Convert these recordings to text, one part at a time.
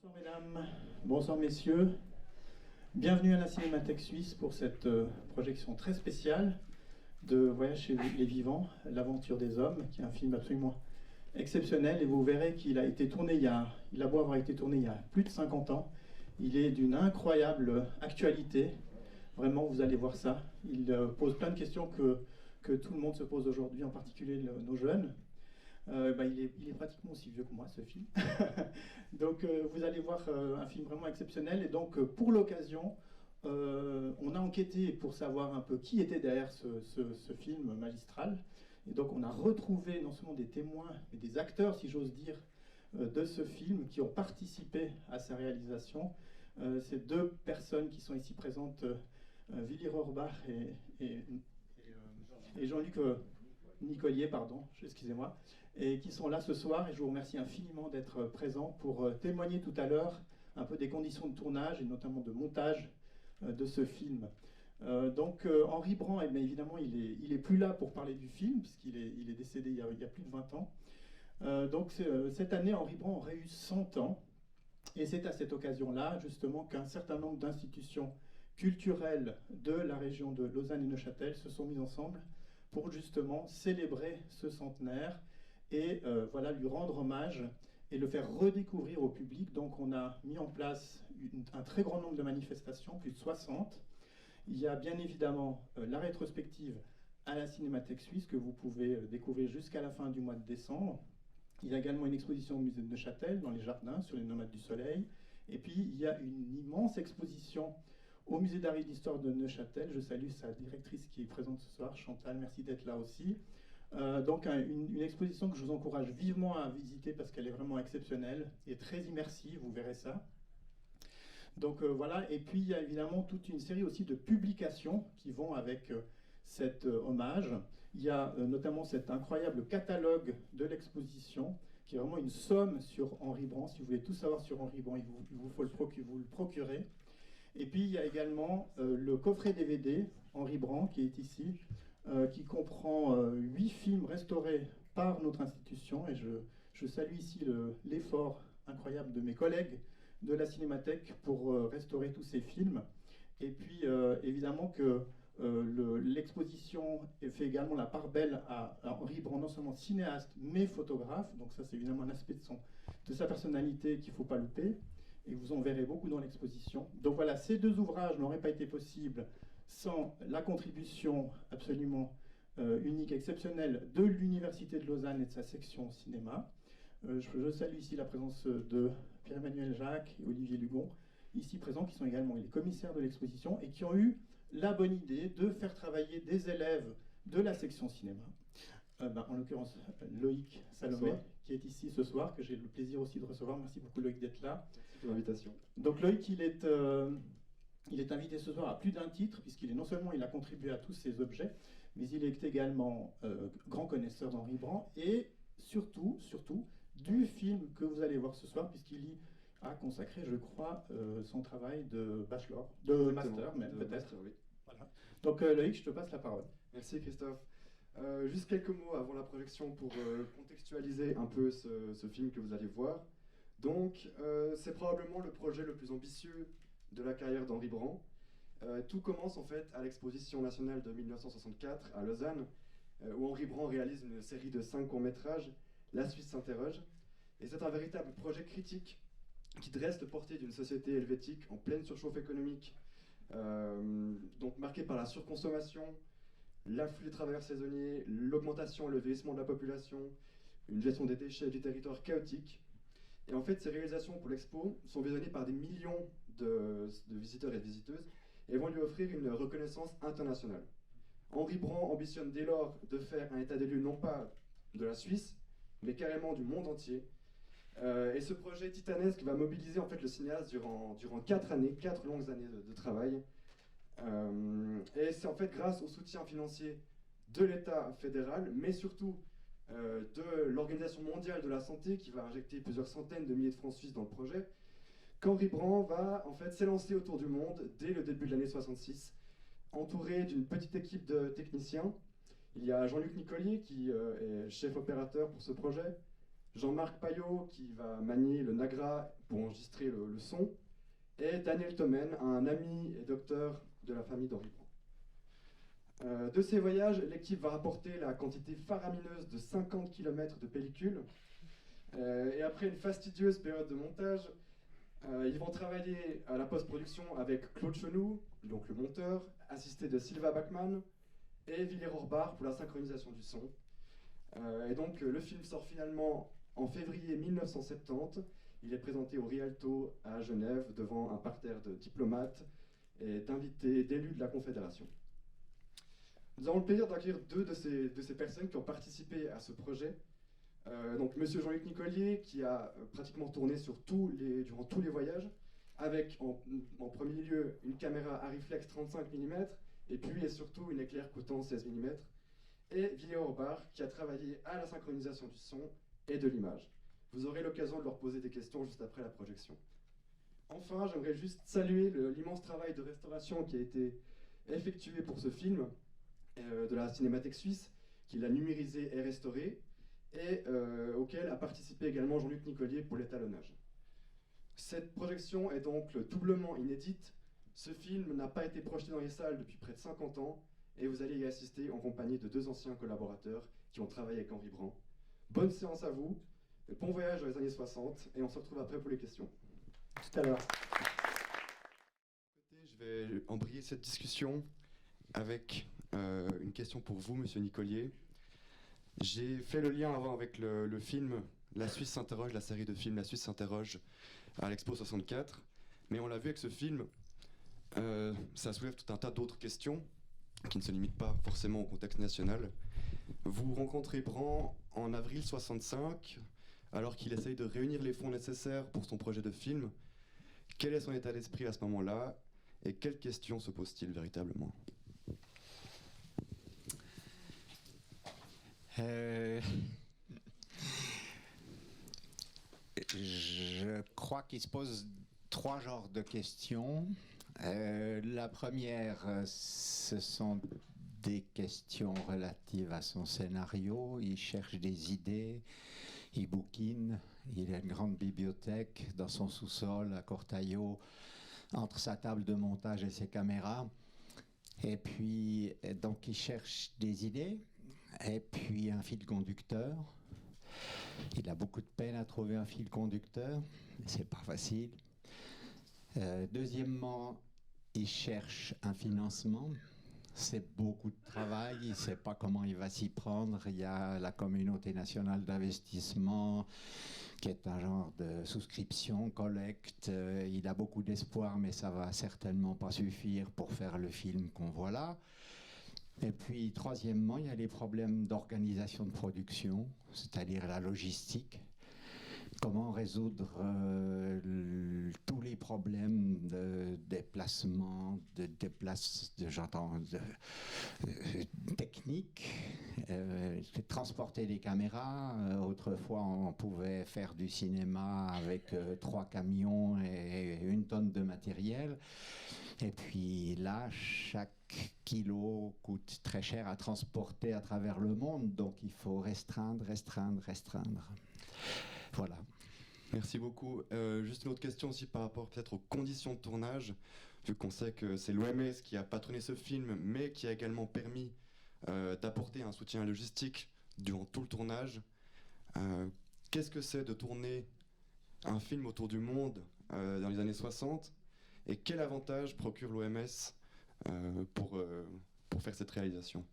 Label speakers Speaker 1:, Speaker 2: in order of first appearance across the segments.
Speaker 1: Bonsoir mesdames, bonsoir messieurs. Bienvenue à la Cinémathèque Suisse pour cette projection très spéciale de Voyage chez les vivants, l'aventure des hommes, qui est un film absolument exceptionnel. Et vous verrez qu'il a été tourné il a beau avoir été tourné il y a plus de 50 ans. Il est d'une incroyable actualité. Vraiment, vous allez voir ça. Il pose plein de questions que tout le monde se pose aujourd'hui, en particulier nos jeunes. Il est pratiquement aussi vieux que moi, ce film. Donc vous allez voir un film vraiment exceptionnel. Et donc pour l'occasion, on a enquêté pour savoir un peu qui était derrière ce film magistral. Et donc on a retrouvé non seulement des témoins, mais des acteurs, si j'ose dire, de ce film qui ont participé à sa réalisation. Ces deux personnes qui sont ici présentes, Willy Rohrbach et Jean-Luc Nicolier, pardon, excusez-moi, et qui sont là ce soir. Et je vous remercie infiniment d'être présents pour témoigner tout à l'heure un peu des conditions de tournage et notamment de montage de ce film. Henri Brand, eh bien, évidemment, il est plus là pour parler du film, puisqu'il est décédé il y a plus de 20 ans. Cette année, Henri Brand aurait eu 100 ans. Et c'est à cette occasion-là, justement, qu'un certain nombre d'institutions culturelles de la région de Lausanne et Neuchâtel se sont mises ensemble pour justement célébrer ce centenaire et lui rendre hommage et le faire redécouvrir au public. Donc on a mis en place un très grand nombre de manifestations, plus de 60. Il y a bien évidemment la rétrospective à la Cinémathèque Suisse que vous pouvez découvrir jusqu'à la fin du mois de décembre. Il y a également une exposition au musée de Neuchâtel, dans les jardins, sur les nomades du soleil. Et puis il y a une immense exposition au musée d'art et d'histoire de Neuchâtel. Je salue sa directrice qui est présente ce soir, Chantal, merci d'être là aussi. Une exposition que je vous encourage vivement à visiter parce qu'elle est vraiment exceptionnelle et très immersive, vous verrez ça. Voilà, et puis il y a évidemment toute une série aussi de publications qui vont avec cet hommage. Il y a notamment cet incroyable catalogue de l'exposition qui est vraiment une somme sur Henri Brand. Si vous voulez tout savoir sur Henri Brand, il vous faut vous le procurer. Et puis il y a également le coffret DVD Henri Brand qui est ici, qui comprend 8 films restaurés par notre institution. Et je salue ici l'effort incroyable de mes collègues de la Cinémathèque pour restaurer tous ces films. Et puis évidemment que l'exposition fait également la part belle à Henri Brand, non seulement cinéaste mais photographe. Donc ça c'est évidemment un aspect de sa personnalité qu'il ne faut pas louper. Et vous en verrez beaucoup dans l'exposition. Donc voilà, ces deux ouvrages n'auraient pas été possibles sans la contribution absolument unique, exceptionnelle de l'Université de Lausanne et de sa section cinéma. Je salue ici la présence de Pierre-Emmanuel Jacques et Olivier Lugon, ici présents, qui sont également les commissaires de l'exposition et qui ont eu la bonne idée de faire travailler des élèves de la section cinéma. En l'occurrence, Loïc Salomé, bonsoir, qui est ici ce soir, que j'ai le plaisir aussi de recevoir. Merci beaucoup Loïc d'être là.
Speaker 2: Merci pour l'invitation.
Speaker 1: Donc Loïc, il est invité ce soir à plus d'un titre, puisqu'il est non seulement il a contribué à tous ces objets, mais il est également grand connaisseur d'Henri Brand, et surtout, du film que vous allez voir ce soir, puisqu'il y a consacré, je crois, son travail de bachelor, de exactement, master même peut-être. Oui. Voilà. Donc Loïc, je te passe la parole.
Speaker 2: Merci Christophe. Juste quelques mots avant la projection pour contextualiser un peu ce film que vous allez voir. Donc, c'est probablement le projet le plus ambitieux de la carrière d'Henri Brand. Tout commence en fait à l'exposition nationale de 1964 à Lausanne, où Henri Brand réalise une série de 5 courts-métrages, La Suisse s'interroge. Et c'est un véritable projet critique qui dresse le portrait d'une société helvétique en pleine surchauffe économique, donc marquée par la surconsommation, l'afflux des travailleurs saisonniers, l'augmentation et le vieillissement de la population, une gestion des déchets du territoire chaotique. Et en fait, ces réalisations pour l'expo sont visionnées par des millions de visiteurs et de visiteuses et vont lui offrir une reconnaissance internationale. Henri Brand ambitionne dès lors de faire un état des lieux non pas de la Suisse, mais carrément du monde entier. Et ce projet titanesque va mobiliser en fait le cinéaste durant 4 longues années de travail. Et c'est en fait grâce au soutien financier de l'État fédéral, mais surtout de l'Organisation mondiale de la santé, qui va injecter plusieurs centaines de milliers de francs suisses dans le projet, qu'Henri Brand va en fait s'élancer autour du monde dès le début de l'année 66, entouré d'une petite équipe de techniciens. Il y a Jean-Luc Nicolier qui est chef opérateur pour ce projet, Jean-Marc Payot qui va manier le Nagra pour enregistrer le son, et Daniel Tomen, un ami et docteur de la famille d'Henri Brand. De ces voyages, l'équipe va rapporter la quantité faramineuse de 50 km de pellicule. Et après une fastidieuse période de montage, ils vont travailler à la post-production avec Claude Chenoux, donc le monteur, assisté de Sylva Bachmann, et Villiers Orbach pour la synchronisation du son. Et donc le film sort finalement en février 1970. Il est présenté au Rialto à Genève devant un parterre de diplomates et d'invités, d'élus de la Confédération. Nous avons le plaisir d'accueillir deux de ces personnes qui ont participé à ce projet. Donc Monsieur Jean-Luc Nicolier, qui a pratiquement tourné durant tous les voyages, avec en premier lieu une caméra Arriflex 35 mm, et puis et surtout une éclair coûtant 16 mm, et Villiers Orbach, qui a travaillé à la synchronisation du son et de l'image. Vous aurez l'occasion de leur poser des questions juste après la projection. Enfin, j'aimerais juste saluer l'immense travail de restauration qui a été effectué pour ce film de la Cinémathèque suisse, qui l'a numérisé et restauré, et auquel a participé également Jean-Luc Nicolier pour l'étalonnage. Cette projection est donc doublement inédite. Ce film n'a pas été projeté dans les salles depuis près de 50 ans, et vous allez y assister en compagnie de deux anciens collaborateurs qui ont travaillé avec Henri Brand. Bonne séance à vous, bon voyage dans les années 60, et on se retrouve après pour les questions.
Speaker 1: Tout à l'heure.
Speaker 2: Je vais embrayer cette discussion avec une question pour vous, Monsieur Nicolier. J'ai fait le lien avant avec le film La Suisse s'interroge, la série de films La Suisse s'interroge à l'Expo 64, mais on l'a vu avec ce film, ça soulève tout un tas d'autres questions qui ne se limitent pas forcément au contexte national. Vous rencontrez Brand en avril 65, alors qu'il essaye de réunir les fonds nécessaires pour son projet de film. Quel est son état d'esprit à ce moment-là, et quelles questions se pose-t-il véritablement ?
Speaker 3: Je crois qu'il se pose trois genres de questions. La première, ce sont des questions relatives à son scénario. Il cherche des idées, il bouquine, il a une grande bibliothèque dans son sous-sol à Cortaillot, entre sa table de montage et ses caméras. Et puis, donc, il cherche des idées, et puis un fil conducteur. Il a beaucoup de peine à trouver un fil conducteur, c'est pas facile. Deuxièmement, il cherche un financement. C'est beaucoup de travail, il ne sait pas comment il va s'y prendre. Il y a la communauté nationale d'investissement, qui est un genre de souscription, collecte. Il a beaucoup d'espoir, mais ça ne va certainement pas suffire pour faire le film qu'on voit là. Et puis, troisièmement, il y a les problèmes d'organisation de production, c'est-à-dire la logistique. Comment résoudre tous les problèmes de déplacement, techniques, transporter des caméras. Autrefois, on pouvait faire du cinéma avec 3 camions et 1 tonne de matériel. Et puis là, chaque kilo coûte très cher à transporter à travers le monde, donc il faut restreindre. Voilà.
Speaker 2: Merci beaucoup. Juste une autre question aussi par rapport peut-être aux conditions de tournage, vu qu'on sait que c'est l'OMS qui a patronné ce film, mais qui a également permis d'apporter un soutien logistique durant tout le tournage. Qu'est-ce que c'est de tourner un film autour du monde dans les années 60, et quel avantage procure l'OMS pour faire cette réalisation ?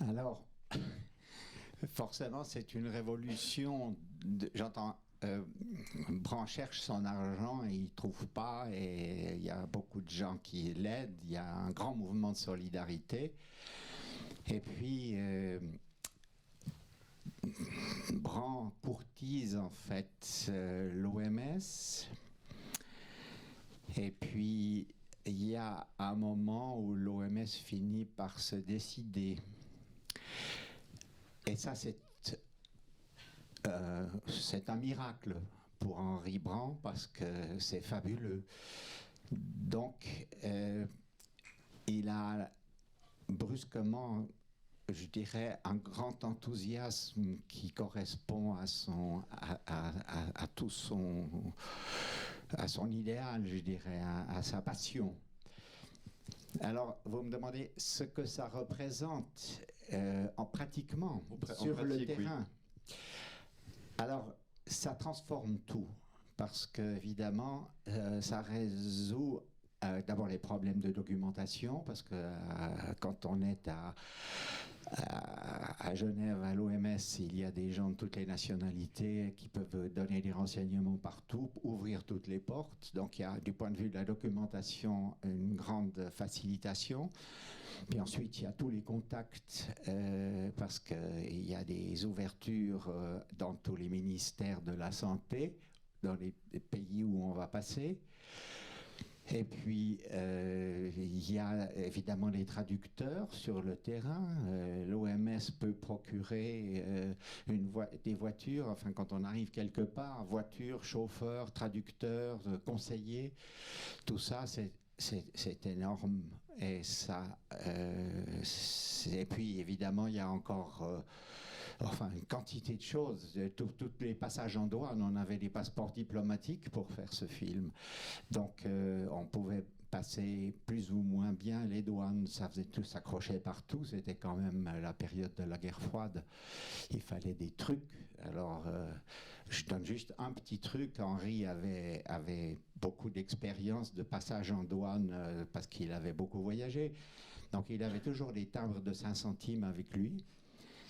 Speaker 3: Alors, forcément, c'est une révolution. Brand cherche son argent et il ne trouve pas, et il y a beaucoup de gens qui l'aident. Il y a un grand mouvement de solidarité. Et puis, Brand courtise en fait l'OMS. Et puis, il y a un moment où l'OMS finit par se décider. Et ça, c'est un miracle pour Henri Brand, parce que c'est fabuleux. Donc, il a brusquement je dirais, un grand enthousiasme qui correspond à tout à son idéal, je dirais, à sa passion. Alors, vous me demandez ce que ça représente pratiquement sur le terrain. Oui. Alors, ça transforme tout, parce qu'évidemment, ça résout d'abord les problèmes de documentation, parce que quand on est à Genève, à l'OMS, il y a des gens de toutes les nationalités qui peuvent donner des renseignements partout, ouvrir toutes les portes. Donc il y a, du point de vue de la documentation, une grande facilitation. Puis ensuite, il y a tous les contacts, parce qu'il y a des ouvertures dans tous les ministères de la santé, dans les pays où on va passer. Et puis, il y a évidemment les traducteurs sur le terrain. L'OMS peut procurer des voitures, enfin quand on arrive quelque part, voitures, chauffeurs, traducteurs, conseillers, tout ça, c'est énorme. Et ça, et puis évidemment, il y a encore... une quantité de choses. Tous les passages en douane, on avait des passeports diplomatiques pour faire ce film. Donc, on pouvait passer plus ou moins bien les douanes. Ça faisait tout s'accrocher partout. C'était quand même la période de la guerre froide. Il fallait des trucs. Alors, je donne juste un petit truc. Henri avait beaucoup d'expérience de passage en douane parce qu'il avait beaucoup voyagé. Donc, il avait toujours des timbres de 5 centimes avec lui.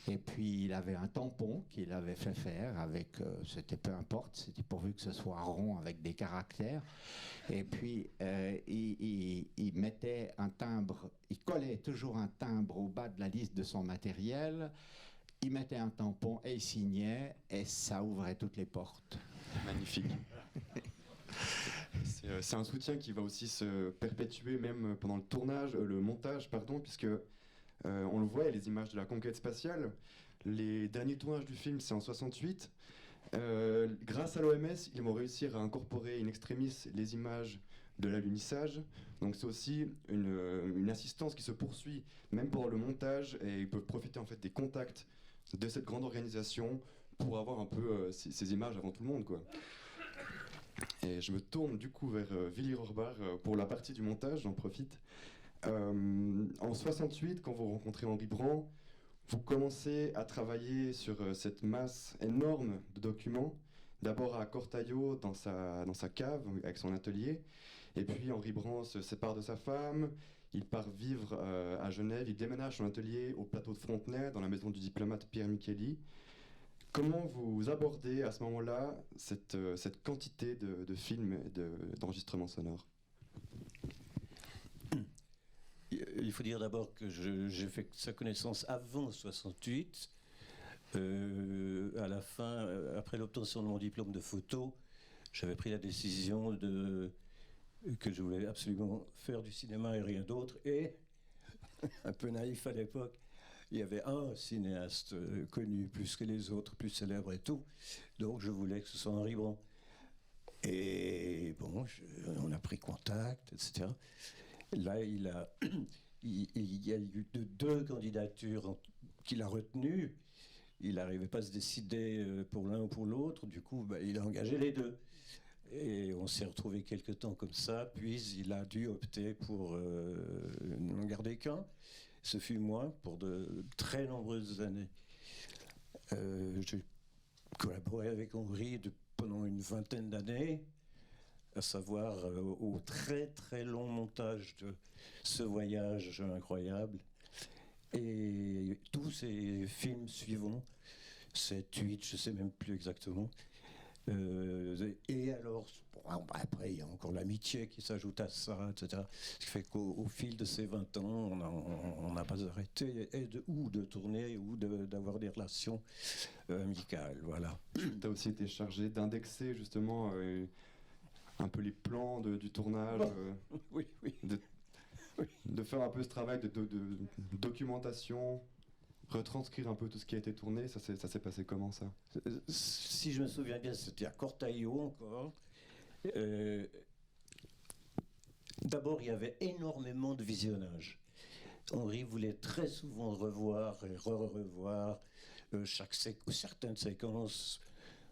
Speaker 3: Et puis, il avait un tampon qu'il avait fait faire avec, c'était peu importe, c'était pourvu que ce soit rond avec des caractères. Et puis, il mettait un timbre, il collait toujours un timbre au bas de la liste de son matériel. Il mettait un tampon et il signait, et ça ouvrait toutes les portes.
Speaker 2: Magnifique. C'est un soutien qui va aussi se perpétuer même pendant le montage, puisque... on le voit, il y a les images de la conquête spatiale. Les derniers tournages du film, c'est en 68. Grâce à l'OMS, ils vont réussir à incorporer in extremis les images de l'alunissage. Donc c'est aussi une assistance qui se poursuit même pendant le montage, et ils peuvent profiter en fait des contacts de cette grande organisation pour avoir un peu ces images avant tout le monde, quoi. Et je me tourne du coup vers Willy Rohrbach pour la partie du montage, j'en profite. En 68, quand vous rencontrez Henri Brand, vous commencez à travailler sur cette masse énorme de documents. D'abord à Cortaillot, dans sa cave, avec son atelier. Et puis Henri Brand se sépare de sa femme, il part vivre à Genève, il déménage son atelier au plateau de Frontenay, dans la maison du diplomate Pierre Micheli. Comment vous abordez à ce moment-là cette quantité de films et d'enregistrements sonores ?
Speaker 4: Il faut dire d'abord que j'ai fait sa connaissance avant 68. À la fin, après l'obtention de mon diplôme de photo, j'avais pris la décision que je voulais absolument faire du cinéma et rien d'autre. Et, un peu naïf à l'époque, il y avait un cinéaste connu plus que les autres, plus célèbre et tout. Donc je voulais que ce soit Henri Brand. Et bon, on a pris contact, etc. Là, il y a eu deux candidatures qu'il a retenues. Il n'arrivait pas à se décider pour l'un ou pour l'autre. Du coup, il a engagé les deux. Et on s'est retrouvés quelque temps comme ça. Puis il a dû opter pour n'en garder qu'un. Ce fut moi pour de très nombreuses années. J'ai collaboré avec Henri pendant une vingtaine d'années, à savoir au très très long montage de ce voyage incroyable. Et tous ces films suivants, 7, 8, je ne sais même plus exactement. Et alors, après, il y a encore l'amitié qui s'ajoute à ça, etc. Ce qui fait qu'au fil de ces 20 ans, on n'a pas arrêté ou de tourner ou d'avoir des relations amicales. Voilà.
Speaker 2: Tu as aussi été chargé d'indexer justement un peu les plans du tournage,
Speaker 4: oui.
Speaker 2: De faire un peu ce travail de documentation, retranscrire un peu tout ce qui a été tourné. Ça s'est passé comment, ça ?
Speaker 4: Si je me souviens bien, c'était à Cortaillot encore. D'abord, il y avait énormément de visionnage. Henri voulait très souvent revoir et revoir certaines séquences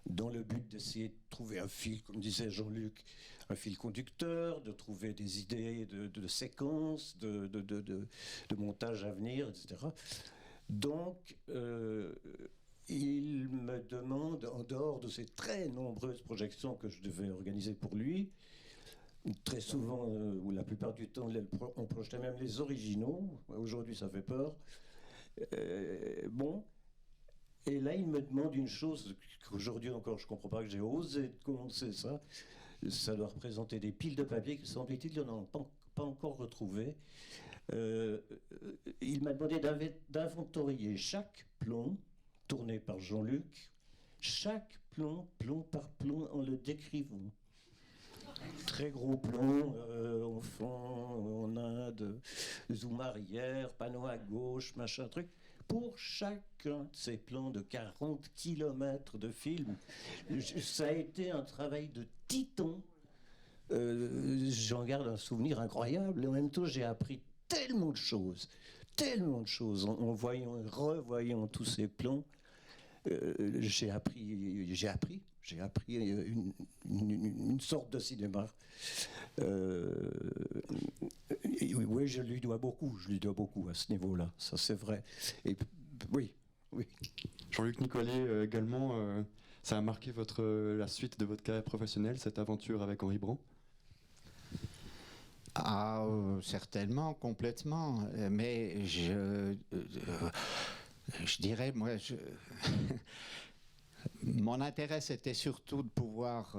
Speaker 4: dans le but d'essayer de trouver un fil, comme disait Jean-Luc, un fil conducteur, de trouver des idées de séquences, de montage à venir, etc. Donc, il me demande, en dehors de ces très nombreuses projections que je devais organiser pour lui, très souvent, ou la plupart du temps, on projetait même les originaux. Aujourd'hui, ça fait peur. Bon. Et là, il me demande une chose qu'aujourd'hui encore, je ne comprends pas que j'ai osé commencer ça. Ça doit représenter des piles de papier qui, semble-t-il, ils n'en ont pas encore retrouvé. Il m'a demandé d'inventorier chaque plomb tourné par Jean-Luc, chaque plomb par plomb, en le décrivant. Très gros plomb, en fond, en Inde, zoom arrière, panneau à gauche, machin truc. Pour chacun de ces plans de 40 km de film, ça a été un travail de titan. J'en garde un souvenir incroyable. Et en même temps, j'ai appris tellement de choses en voyant et revoyant tous ces plans. J'ai appris une sorte de cinéma. Oui, je lui dois beaucoup à ce niveau-là, ça c'est vrai. Et oui.
Speaker 2: Jean-Luc Nicolier également, ça a marqué la suite de votre carrière professionnelle, cette aventure avec Henri Brand?
Speaker 3: Ah, certainement, complètement. Mais je dirais, moi, mon intérêt, c'était surtout de pouvoir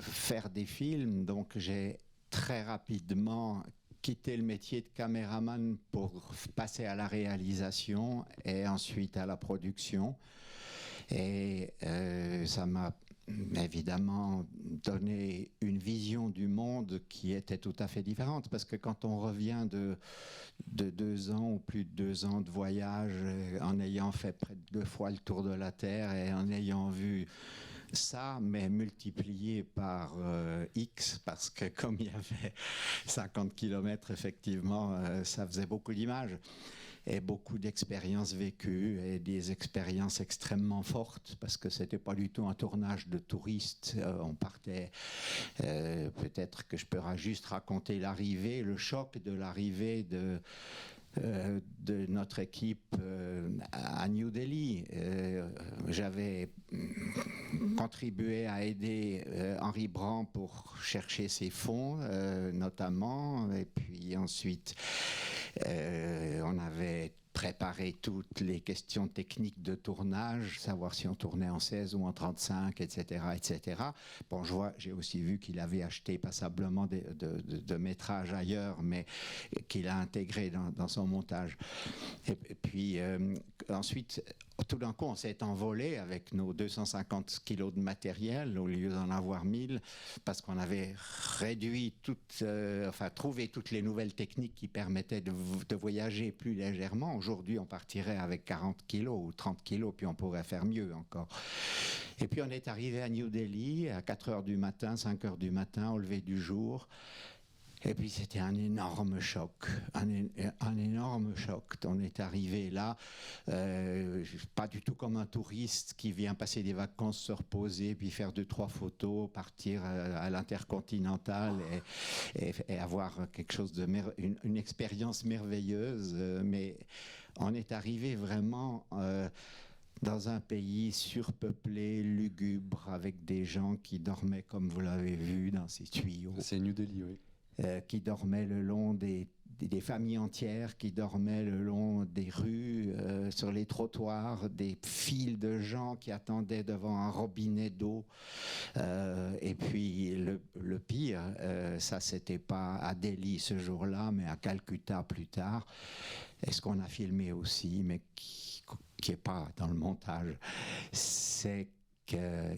Speaker 3: faire des films. Donc, j'ai très rapidement quitté le métier de caméraman pour passer à la réalisation et ensuite à la production. Et ça m'a évidemment donné une vision du monde qui était tout à fait différente, parce que quand on revient de 2 ans ou plus de 2 ans de voyage, en ayant fait près de 2 fois le tour de la Terre et en ayant vu ça, mais multiplié par X, parce que comme il y avait 50 km, effectivement, ça faisait beaucoup d'images et beaucoup d'expériences vécues et des expériences extrêmement fortes, parce que c'était pas du tout un tournage de touristes. On partait, peut-être que je peux juste raconter l'arrivée, le choc de l'arrivée de notre équipe à New Delhi. J'avais contribué à aider Henri Brand pour chercher ses fonds, notamment, et puis ensuite on avait préparé toutes les questions techniques de tournage, savoir si on tournait en 16 ou en 35, etc., etc. Bon, j'ai aussi vu qu'il avait acheté passablement de métrages ailleurs, mais qu'il a intégré dans son montage. Et puis ensuite, tout d'un coup, on s'est envolé avec nos 250 kilos de matériel au lieu d'en avoir 1000, parce qu'on avait réduit trouvé toutes les nouvelles techniques qui permettaient de voyager plus légèrement. Aujourd'hui, on partirait avec 40 kilos ou 30 kilos, puis on pourrait faire mieux encore. Et puis, on est arrivé à New Delhi à 4 heures du matin, 5 heures du matin, au lever du jour. Et puis c'était un énorme choc, un énorme choc. On est arrivé là, pas du tout comme un touriste qui vient passer des vacances, se reposer, puis faire 2-3 photos, partir à l'Intercontinental et avoir quelque chose une expérience merveilleuse. Mais on est arrivé vraiment dans un pays surpeuplé, lugubre, avec des gens qui dormaient, comme vous l'avez vu, dans ces tuyaux.
Speaker 2: C'est New Delhi, oui.
Speaker 3: Qui dormaient le long des familles entières, qui dormaient le long des rues, sur les trottoirs, des files de gens qui attendaient devant un robinet d'eau. Et puis le pire, ça c'était pas à Delhi ce jour-là, mais à Calcutta plus tard. Et ce qu'on a filmé aussi, mais qui est pas dans le montage, c'est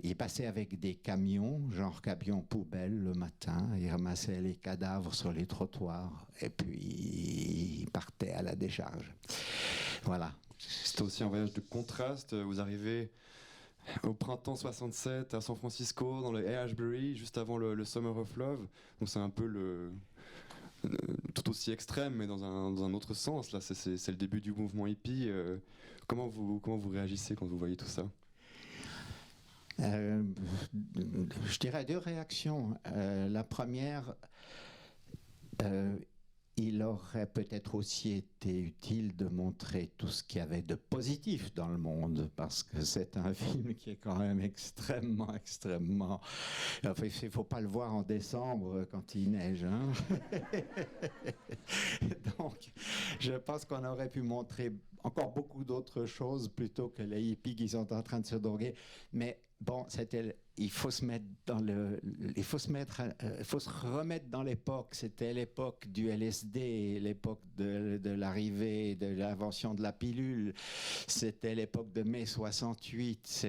Speaker 3: il passait avec des camions, genre camions poubelles le matin, il ramassait les cadavres sur les trottoirs et puis il partait à la décharge. Voilà.
Speaker 2: C'était aussi un voyage de contraste. Vous arrivez au printemps 67 à San Francisco, dans le Ashbury, juste avant le Summer of Love. Donc c'est un peu tout aussi extrême, mais dans un autre sens. Là, c'est le début du mouvement hippie. Comment vous réagissez quand vous voyez tout ça?
Speaker 3: Je dirais deux réactions. La première, il aurait peut-être aussi été utile de montrer tout ce qu'il y avait de positif dans le monde, parce que c'est un film qui est quand même extrêmement... Enfin, il ne faut pas le voir en décembre quand il neige. Hein. Donc, je pense qu'on aurait pu montrer encore beaucoup d'autres choses plutôt que les hippies qui sont en train de se droguer. Mais bon, il faut se remettre dans l'époque. C'était l'époque du LSD, l'époque de l'arrivée, de l'invention de la pilule. C'était l'époque de mai 68.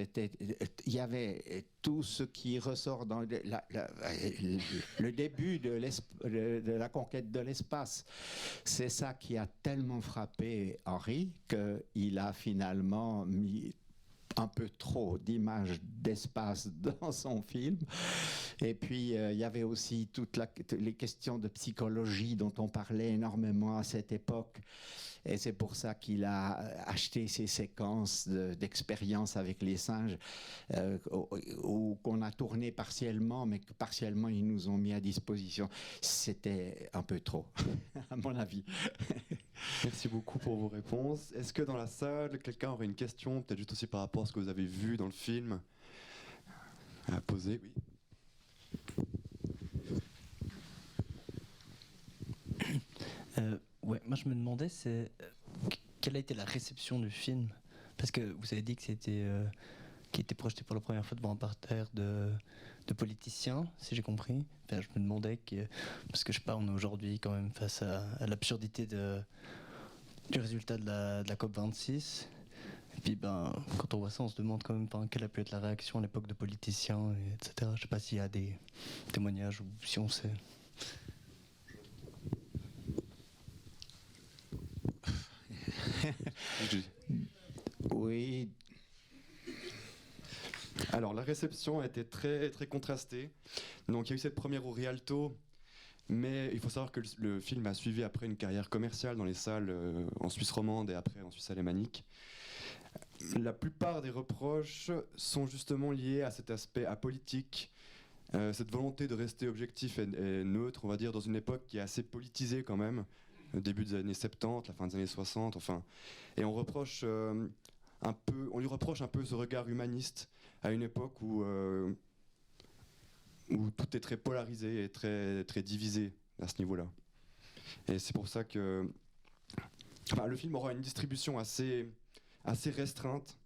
Speaker 3: Il y avait tout ce qui ressort dans le début de la conquête de l'espace. C'est ça qui a tellement frappé Henry qu'il a finalement mis un peu trop d'images d'espace dans son film. Et puis, il y avait aussi toutes les questions de psychologie dont on parlait énormément à cette époque. Et c'est pour ça qu'il a acheté ces séquences d'expériences avec les singes qu'on a tourné partiellement, mais que partiellement, ils nous ont mis à disposition. C'était un peu trop, à mon avis.
Speaker 2: Merci beaucoup pour vos réponses. Est-ce que dans la salle, quelqu'un aurait une question, peut-être juste aussi par rapport à ce que vous avez vu dans le film, à poser? Oui.
Speaker 5: Ouais, moi je me demandais quelle a été la réception du film, parce que vous avez dit que c'était qui était projeté pour la première fois devant un parterre de politiciens, si j'ai compris. Enfin, je me demandais parce que je sais pas, on est aujourd'hui quand même face à l'absurdité du résultat de la COP26. Et puis quand on voit ça, on se demande quand même quelle a pu être la réaction à l'époque de politiciens, etc. Je sais pas s'il y a des témoignages ou si on sait.
Speaker 3: Oui.
Speaker 2: Alors, la réception a été très, très contrastée. Donc, il y a eu cette première au Rialto, mais il faut savoir que le film a suivi après une carrière commerciale dans les salles en Suisse romande et après en Suisse alémanique. La plupart des reproches sont justement liés à cet aspect apolitique, cette volonté de rester objectif et neutre, on va dire, dans une époque qui est assez politisée quand même, au début des années 70, la fin des années 60, enfin. Et on lui reproche un peu ce regard humaniste à une époque où tout est très polarisé et très, très divisé à ce niveau-là. Et c'est pour ça que le film aura une distribution assez restreinte,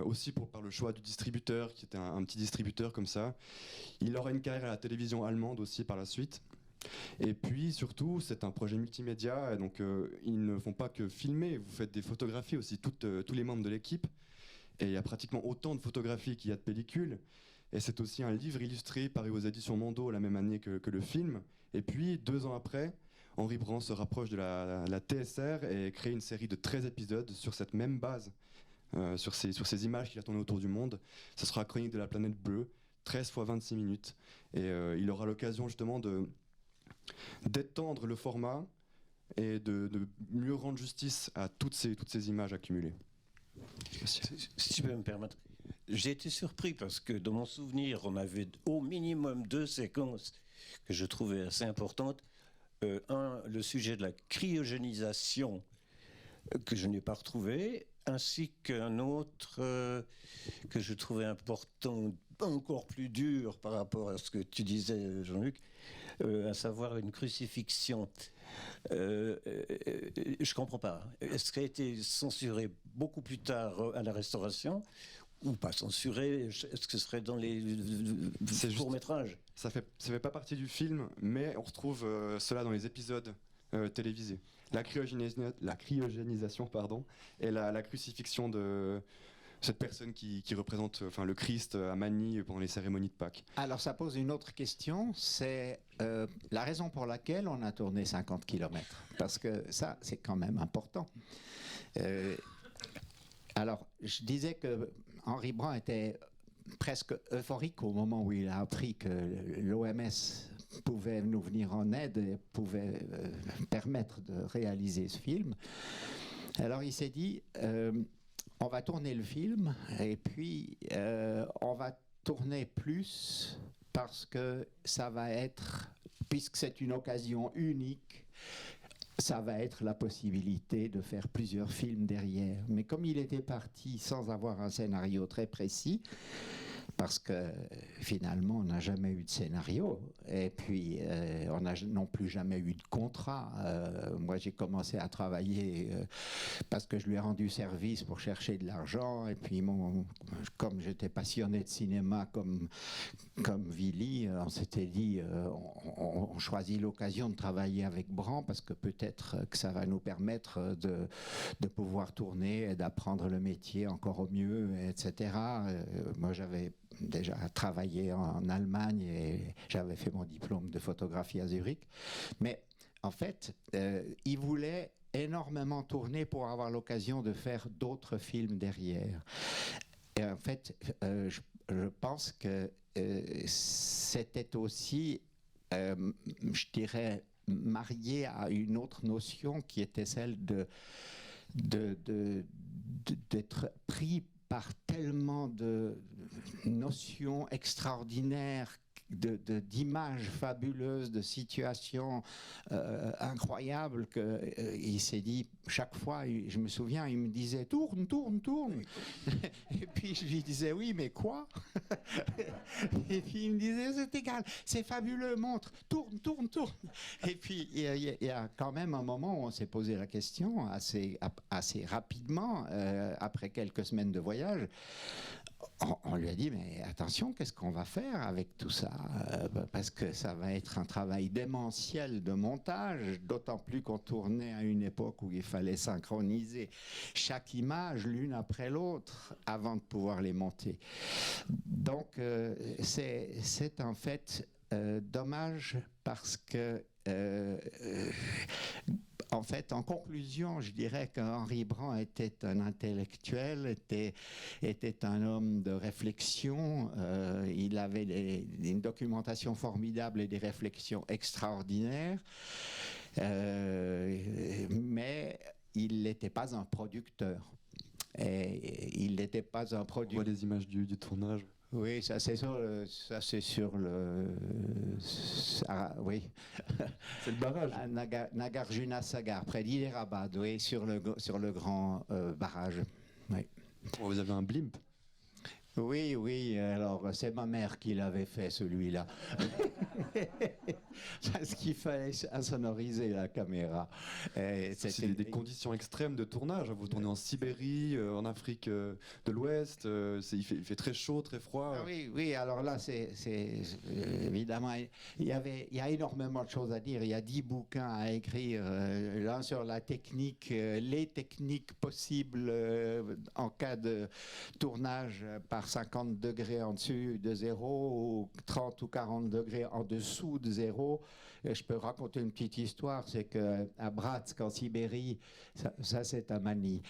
Speaker 2: aussi par le choix du distributeur, qui était un petit distributeur comme ça. Il aura une carrière à la télévision allemande aussi par la suite. Et puis surtout, c'est un projet multimédia, donc ils ne font pas que filmer, vous faites des photographies aussi, tous les membres de l'équipe. Et il y a pratiquement autant de photographies qu'il y a de pellicules. Et c'est aussi un livre illustré paru aux éditions Mondo la même année que le film. Et puis, 2 ans après, Henry Brand se rapproche de la TSR et crée une série de 13 épisodes sur cette même base, sur ces images qu'il a tournées autour du monde. Ce sera Chronique de la planète bleue, 13 fois 26 minutes. Et il aura l'occasion justement d'étendre le format et de mieux rendre justice à toutes ces images accumulées.
Speaker 4: Si tu peux me permettre, j'ai été surpris parce que dans mon souvenir, on avait au minimum 2 séquences que je trouvais assez importantes. Le sujet de la cryogénisation que je n'ai pas retrouvé, ainsi qu'un autre que je trouvais important, encore plus dur par rapport à ce que tu disais, Jean-Luc, à savoir une crucifixion. Je comprends pas. Est-ce qu'elle a été censurée beaucoup plus tard à la Restauration ou pas censurée? Est-ce que ce serait dans les courts-métrages?
Speaker 2: Ça fait pas partie du film, mais on retrouve cela dans les épisodes télévisés. La cryogénisation, et la crucifixion de cette personne qui représente le Christ à Manille pendant les cérémonies de Pâques.
Speaker 3: Alors ça pose une autre question, c'est la raison pour laquelle on a tourné 50 km. Parce que ça, c'est quand même important. Alors, je disais que Henry Brand était presque euphorique au moment où il a appris que l'OMS pouvait nous venir en aide et pouvait permettre de réaliser ce film. Alors il s'est dit, on va tourner le film et puis on va tourner plus parce que ça va être, puisque c'est une occasion unique, ça va être la possibilité de faire plusieurs films derrière. Mais comme il était parti sans avoir un scénario très précis, parce que finalement on n'a jamais eu de scénario et puis on n'a non plus jamais eu de contrat. Moi j'ai commencé à travailler parce que je lui ai rendu service pour chercher de l'argent et puis comme j'étais passionné de cinéma comme Willy, on s'était dit on choisit l'occasion de travailler avec Bran parce que peut-être que ça va nous permettre de pouvoir tourner et d'apprendre le métier encore au mieux, etc. Moi j'avais déjà travaillé en Allemagne et j'avais fait mon diplôme de photographie à Zurich. Mais en fait, il voulait énormément tourner pour avoir l'occasion de faire d'autres films derrière. Et en fait, je pense que c'était aussi, je dirais, marié à une autre notion qui était celle d'être pris par tellement de notions extraordinaires, d'images fabuleuses, de situations incroyables, qu'il s'est dit, chaque fois, je me souviens, il me disait « tourne, tourne, tourne ». Et puis je lui disais « oui, mais quoi ?» Et puis il me disait « c'est égal, c'est fabuleux, montre, tourne, tourne, tourne ». Et puis il y a quand même un moment où on s'est posé la question, assez rapidement, après quelques semaines de voyage. On lui a dit, mais attention, qu'est-ce qu'on va faire avec tout ça ? Parce que ça va être un travail démentiel de montage, d'autant plus qu'on tournait à une époque où il fallait synchroniser chaque image l'une après l'autre avant de pouvoir les monter. Donc, c'est en fait dommage parce que en fait, en conclusion, je dirais qu'Henri Brand était un intellectuel, était un homme de réflexion. Il avait une documentation formidable et des réflexions extraordinaires. Mais il n'était pas un producteur. Et il n'était pas un producteur.
Speaker 2: On voit les images du tournage.
Speaker 3: Oui, ça c'est sur le oui.
Speaker 2: C'est le barrage.
Speaker 3: Nagarjuna Sagar, près d'Hyderabad, oui, sur le grand barrage. Oui.
Speaker 2: Vous avez un blimp.
Speaker 3: Oui, alors c'est ma mère qui l'avait fait celui-là. Parce qu'il fallait insonoriser la caméra.
Speaker 2: C'est des conditions extrêmes de tournage. Vous tournez en Sibérie, en Afrique de l'Ouest, il fait très chaud, très froid.
Speaker 3: Ah oui, alors là, c'est évidemment, il y a énormément de choses à dire. Il y a 10 bouquins à écrire, l'un sur la technique, les techniques possibles en cas de tournage par 50 degrés en dessus de zéro ou 30 ou 40 degrés en dessous de zéro. Et je peux raconter une petite histoire, c'est qu'à Bratsk en Sibérie, ça c'est à Mani,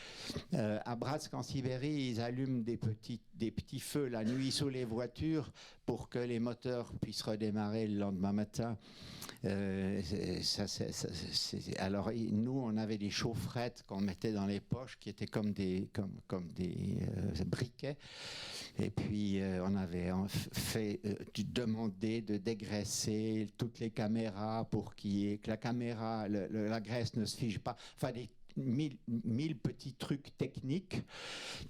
Speaker 3: à Bratsk en Sibérie, ils allument des petits feux la nuit sous les voitures pour que les moteurs puissent redémarrer le lendemain matin. Alors nous, on avait des chaufferettes qu'on mettait dans les poches qui étaient comme des briquets. Et puis on avait fait demander de dégraisser toutes les caméras pour que la caméra, la graisse ne se fige pas. Enfin, des mille petits trucs techniques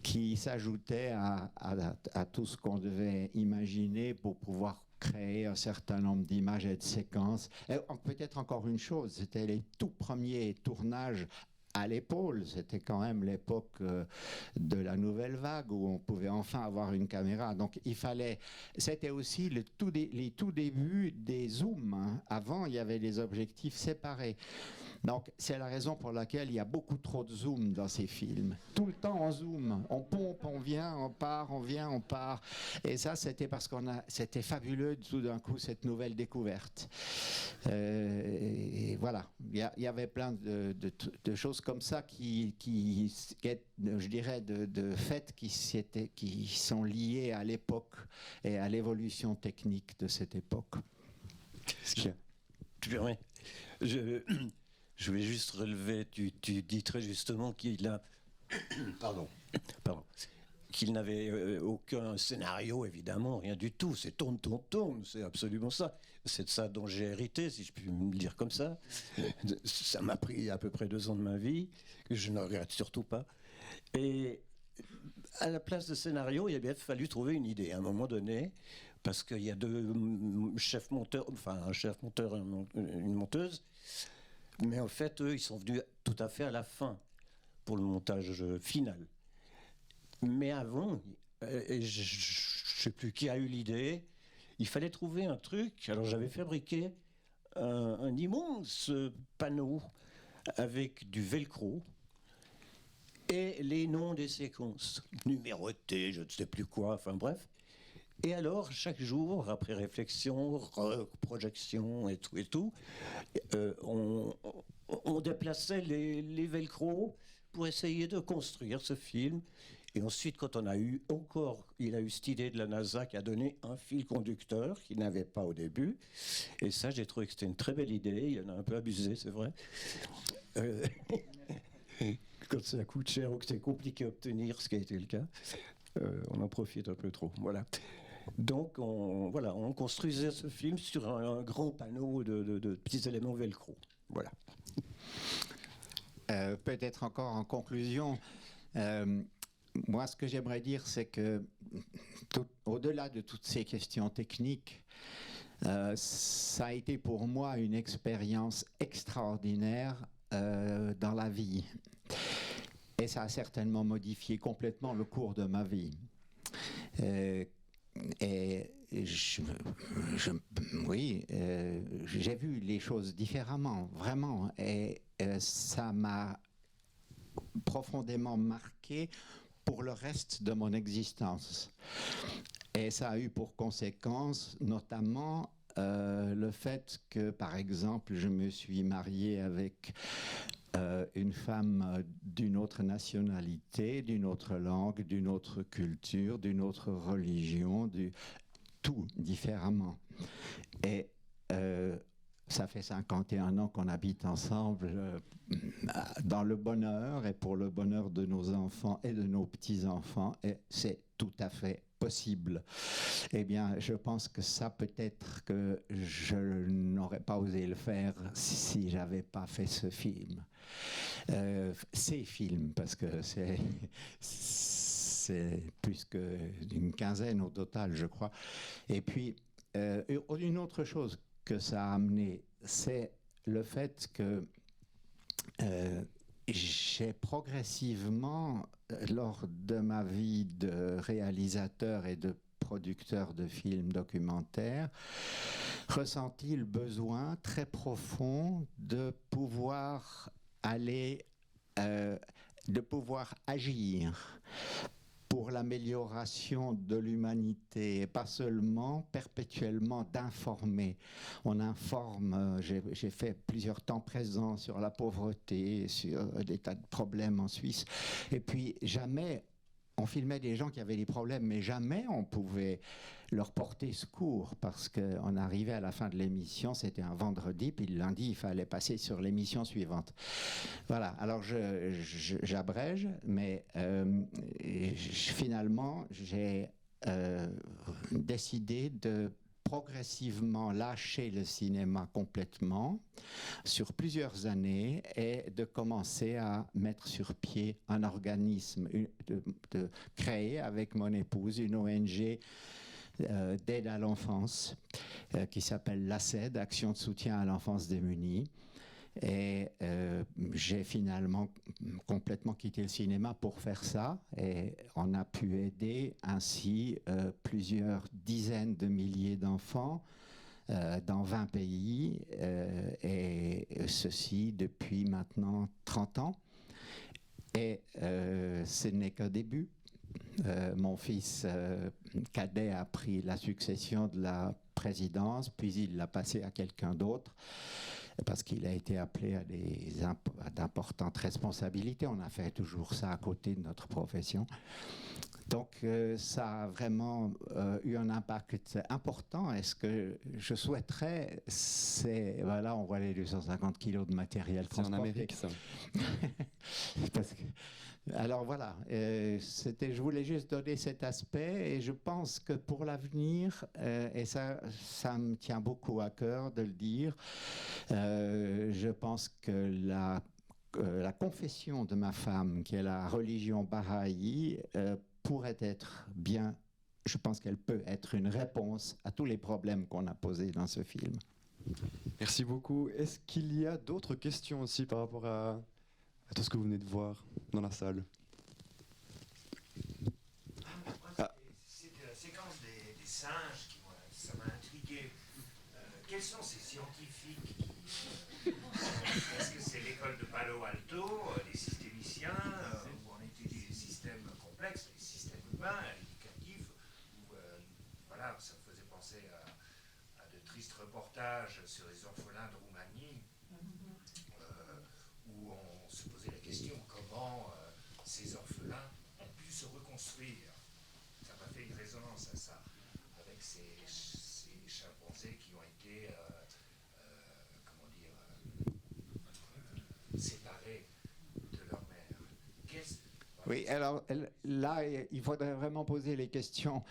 Speaker 3: qui s'ajoutaient à tout ce qu'on devait imaginer pour pouvoir créer un certain nombre d'images et de séquences. Et peut-être encore une chose, c'était les tout premiers tournages à l'épaule. C'était quand même l'époque de la nouvelle vague où on pouvait enfin avoir une caméra. Donc c'était aussi les tout débuts des zooms. Hein. Avant, il y avait des objectifs séparés. Donc, c'est la raison pour laquelle il y a beaucoup trop de zoom dans ces films. Tout le temps, on zoom, on pompe, on vient, on part, on vient, on part. Et ça, c'était parce c'était fabuleux, tout d'un coup, cette nouvelle découverte. Et voilà, il y avait plein de choses comme ça qui je dirais, de faits qui sont liés à l'époque et à l'évolution technique de cette époque.
Speaker 4: Tu permets, je vais juste relever, tu dis très justement qu'il a... Pardon. Qu'il n'avait aucun scénario, évidemment, rien du tout. C'est tourne, c'est absolument ça. C'est de ça dont j'ai hérité, si je puis me le dire comme ça. Ça m'a pris à peu près 2 ans de ma vie, que je ne regrette surtout pas. Et à la place de scénario, il a bien fallu trouver une idée à un moment donné, parce qu'il y a 2 chefs monteurs, enfin un chef monteur et une monteuse, mais en fait, eux, ils sont venus tout à fait à la fin pour le montage final. Mais avant, et je ne sais plus qui a eu l'idée, il fallait trouver un truc. Alors j'avais fabriqué un immense panneau avec du velcro et les noms des séquences, numérotés, je ne sais plus quoi, enfin bref. Et alors, chaque jour, après réflexion, projection et tout, on déplaçait les velcros pour essayer de construire ce film. Et ensuite, quand il a eu cette idée de la NASA qui a donné un fil conducteur qu'il n'avait pas au début. Et ça, j'ai trouvé que c'était une très belle idée. Il en a un peu abusé, c'est vrai. Quand ça coûte cher ou que c'est compliqué à obtenir, ce qui a été le cas, on en profite un peu trop. Voilà. Donc, on construisait ce film sur un grand panneau de petits éléments velcro. Voilà.
Speaker 3: Peut-être encore en conclusion, moi, ce que j'aimerais dire, c'est que au-delà de toutes ces questions techniques, ça a été pour moi une expérience extraordinaire dans la vie. Et ça a certainement modifié complètement le cours de ma vie. Et j'ai vu les choses différemment, vraiment. Et ça m'a profondément marqué pour le reste de mon existence. Et ça a eu pour conséquence notamment le fait que, par exemple, je me suis marié avec une femme d'une autre nationalité, d'une autre langue, d'une autre culture, d'une autre religion, tout différemment. Et ça fait 51 ans qu'on habite ensemble dans le bonheur et pour le bonheur de nos enfants et de nos petits-enfants, et c'est tout à fait possible. Eh bien, je pense que ça, peut-être que je n'aurais pas osé le faire si j'avais pas fait ce film. Ces films, parce que c'est plus qu'une quinzaine au total, je crois. Et puis, une autre chose que ça a amené, c'est le fait que j'ai progressivement, lors de ma vie de réalisateur et de producteur de films documentaires, ressenti le besoin très profond de pouvoir de pouvoir agir pour l'amélioration de l'humanité, et pas seulement perpétuellement d'informer. On informe, j'ai fait plusieurs temps présents sur la pauvreté, sur des tas de problèmes en Suisse, et puis jamais on filmait des gens qui avaient des problèmes, mais jamais on pouvait leur porter secours, parce qu'on arrivait à la fin de l'émission, c'était un vendredi, puis le lundi, il fallait passer sur l'émission suivante. Voilà, alors j'abrège, mais finalement, j'ai décidé de progressivement lâcher le cinéma complètement sur plusieurs années et de commencer à mettre sur pied un organisme, de créer avec mon épouse une ONG d'aide à l'enfance qui s'appelle l'ACED, Action de soutien à l'enfance démunie. Et j'ai finalement complètement quitté le cinéma pour faire ça, et on a pu aider ainsi plusieurs dizaines de milliers d'enfants dans 20 pays, et ceci depuis maintenant 30 ans. Et ce n'est qu'un début. Mon fils cadet a pris la succession de la présidence, puis il l'a passé à quelqu'un d'autre, parce qu'il a été appelé à d'importantes responsabilités. On a fait toujours ça à côté de notre profession. Donc ça a vraiment eu un impact important. Et ce que je souhaiterais, c'est... Voilà, on voit les 250 kilos de matériel transporté.
Speaker 2: C'est en Amérique, ça.
Speaker 3: Parce que, alors voilà, je voulais juste donner cet aspect, et je pense que pour l'avenir, et ça me tient beaucoup à cœur de le dire, je pense que la confession de ma femme, qui est la religion bahaï, pourrait être bien, je pense qu'elle peut être une réponse à tous les problèmes qu'on a posés dans ce film.
Speaker 2: Merci beaucoup. Est-ce qu'il y a d'autres questions aussi par rapport à tout ce que vous venez de voir dans la salle?
Speaker 6: C'était la séquence des singes qui ça m'a intrigué. Quels sont ces scientifiques est-ce que c'est l'école de Palo Alto, les systémiciens, où on étudie les systèmes complexes, les systèmes humains, éducatifs, où voilà, ça me faisait penser à de tristes reportages sur les orphelins de Roumanie, où on se posait la question comment ces orphelins ont pu se reconstruire. Ça m'a fait une résonance à ça, avec ces chimpanzés qui ont été séparés de leur mère.
Speaker 3: Oui, alors là, il faudrait vraiment poser les questions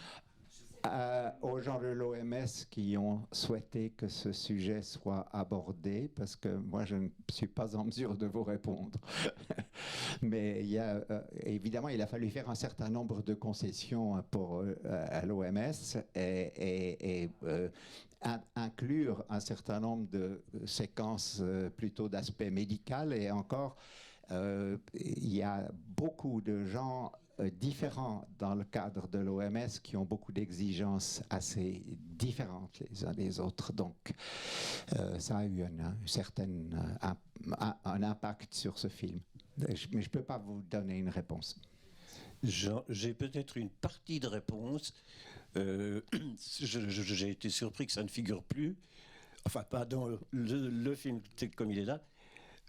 Speaker 3: aux gens de l'OMS qui ont souhaité que ce sujet soit abordé, parce que moi, je ne suis pas en mesure de vous répondre. Mais évidemment, il a fallu faire un certain nombre de concessions à l'OMS et inclure un certain nombre de séquences plutôt d'aspect médical, et encore, il y a beaucoup de gens différents dans le cadre de l'OMS qui ont beaucoup d'exigences assez différentes les uns des autres. Donc, ça a eu un impact sur ce film. Mais je ne peux pas vous donner une réponse.
Speaker 4: J'ai peut-être une partie de réponse. J'ai été surpris que ça ne figure plus. Enfin, pas dans le film comme il est là.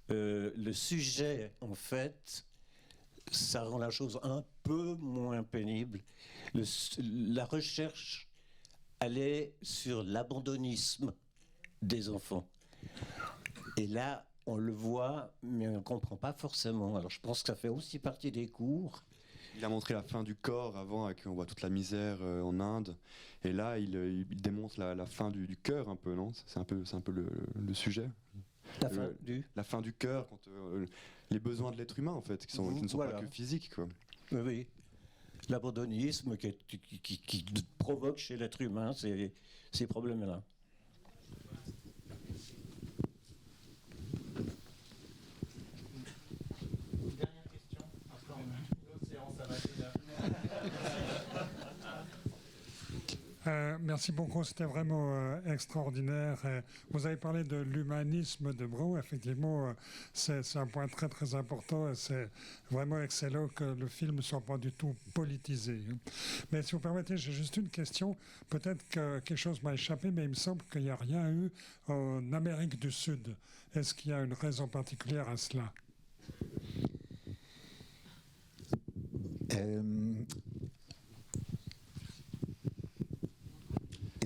Speaker 4: Le sujet, en fait, ça rend la chose un peu moins pénible. La recherche, elle est sur l'abandonnisme des enfants. Et là, on le voit, mais on ne comprend pas forcément. Alors, je pense que ça fait aussi partie des cours.
Speaker 2: Il a montré la fin du corps avant, on voit toute la misère en Inde. Et là, il démontre la fin du cœur un peu, non? C'est un peu le sujet. La fin du cœur, quand les besoins de l'être humain, en fait, qui ne sont pas que physiques, quoi.
Speaker 4: Oui. L'abandonnisme qui provoque chez l'être humain ces problèmes-là.
Speaker 1: Dernière question. L'océan, ça va
Speaker 7: Merci beaucoup, c'était vraiment extraordinaire. Vous avez parlé de l'humanisme de Braud. Effectivement, c'est un point très très important, et c'est vraiment excellent que le film ne soit pas du tout politisé. Mais si vous permettez, j'ai juste une question. Peut-être que quelque chose m'a échappé, mais il me semble qu'il n'y a rien eu en Amérique du Sud. Est-ce qu'il y a une raison particulière à cela?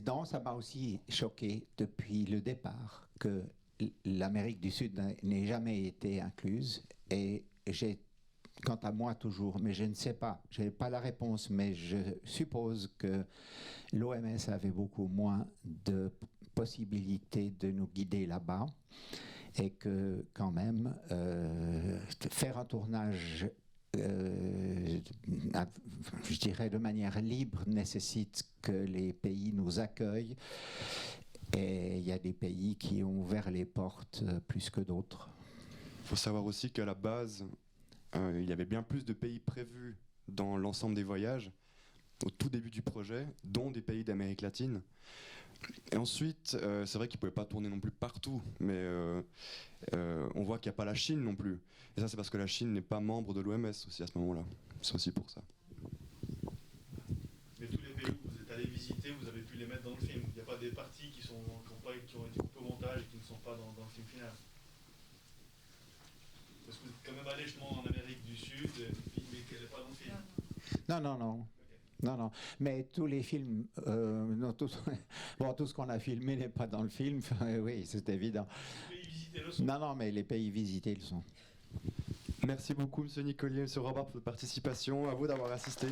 Speaker 3: Non, ça m'a aussi choqué depuis le départ que l'Amérique du Sud n'ait jamais été incluse. Et j'ai, quant à moi toujours, mais je ne sais pas, je n'ai pas la réponse, mais je suppose que l'OMS avait beaucoup moins de possibilités de nous guider là-bas, et que quand même, faire un tournage je dirais de manière libre, nécessite que les pays nous accueillent, et il y a des pays qui ont ouvert les portes plus que d'autres.
Speaker 2: Il faut savoir aussi qu'à la base, il y avait bien plus de pays prévus dans l'ensemble des voyages au tout début du projet, dont des pays d'Amérique latine. Et ensuite, c'est vrai qu'ils ne pouvaient pas tourner non plus partout, mais on voit qu'il n'y a pas la Chine non plus. Et ça, c'est parce que la Chine n'est pas membre de l'OMS aussi à ce moment-là. C'est aussi pour ça.
Speaker 8: Mais tous les pays où vous êtes allés visiter, vous avez pu les mettre dans le film. Il n'y a pas des parties qui ont été coupées au montage et qui ne sont pas dans le film final. Parce que vous êtes quand même allé justement en Amérique du Sud, mais qu'elle n'est pas dans le film.
Speaker 3: Non, non, non.
Speaker 8: Okay.
Speaker 3: Non, non. Mais tous les films, non, tout ce qu'on a filmé n'est pas dans le film. Oui, c'est évident.
Speaker 8: Les pays visités le sont.
Speaker 3: Non, non, mais les pays visités le sont.
Speaker 2: Merci beaucoup, M. Nicolier, M. Robert, pour votre participation. À vous d'avoir assisté.